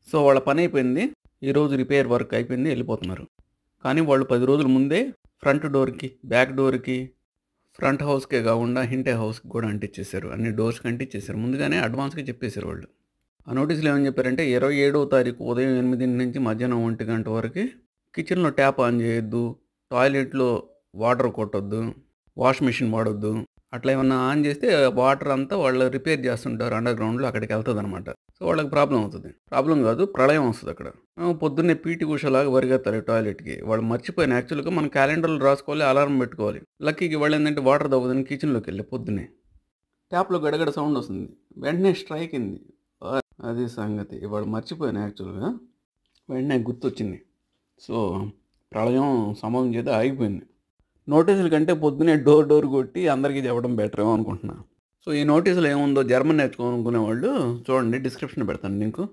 So, వాళ్ళ పనయిపోయింది. ఈరోజు repair work అయిపోయింది ఎళ్ళిపోతున్నారు. కానీ వాళ్ళు 10 రోజుల ముందే ఫ్రంట్ డోర్‌కి, బ్యాక్ డోర్‌కి, ఫ్రంట్ హౌస్‌కే గాకుండా హింటే హౌస్‌కి కూడా అంటించేశారు. అన్ని డోర్స్‌కి అంటించేశారు. ముందుగానే అడ్వాన్స్‌గా చెప్పేశారు వాళ్ళు. ఆ నోటీస్‌లో ఏమని చెప్పారంటే 27వ తారీఖు ఉదయం 8 నుంచి మధ్యాహ్నం 1 గంట వరకి కిచెన్‌లో ట్యాప్ ఆన్ చేయొద్దు, టాయిలెట్‌లో వాటర్ కొట్టొద్దు, వాష్ మిషన్ వాడొద్దు. అట్లా ఏమన్నా ఆన్ చేస్తే వాటర్ అంతా వాళ్ళు రిపేర్ చేస్తుంటారు అండర్‌గ్రౌండ్‌లో అక్కడికెళ్తదనమాట. సో, వాళ్ళకి ప్రాబ్లమ్ అవుతది. ప్రాబ్లమ్ కాదు ప్రళయం వస్తదక్కడ. పొద్దున్నే పీటీ ఉషలాగా పరిగెత్తాలి టాయిలెట్‌కి. వాళ్ళు మర్చిపోయాను యాక్చువల్‌గా మనం క్యాలెండర్‌లో రాసుకోవాలి, అలారం పెట్టుకోవాలి. లక్కీకి వాళ్ళేందంటే వాటర్ తాగుదామని కిచెన్‌లోకెళ్ళా పొద్దున్నే. ట్యాప్‌లో గడగడ సౌండ్ వస్తుంది. వెంటనే స్ట్రైక్ అయింది. అది సంగతి. ఇవాళ మర్చిపోయాను యాక్చువల్‌గా. వెంటనే గుర్తొచ్చింది. సో, ప్రళయం సంభవం చేత ఆగిపోయింది. నోటీసుల కంటే పొద్దున్నే డోర్ డోర్ కొట్టి అందరికీ చెప్పడం బెటరేమో అనుకుంటున్నా. సో, ఈ నోటీసులో ఏముందో జర్మన్ నేర్చుకోవాలనుకునేవాళ్ళు చూడండి డిస్క్రిప్షన్‌లో పెడతాను లింకు.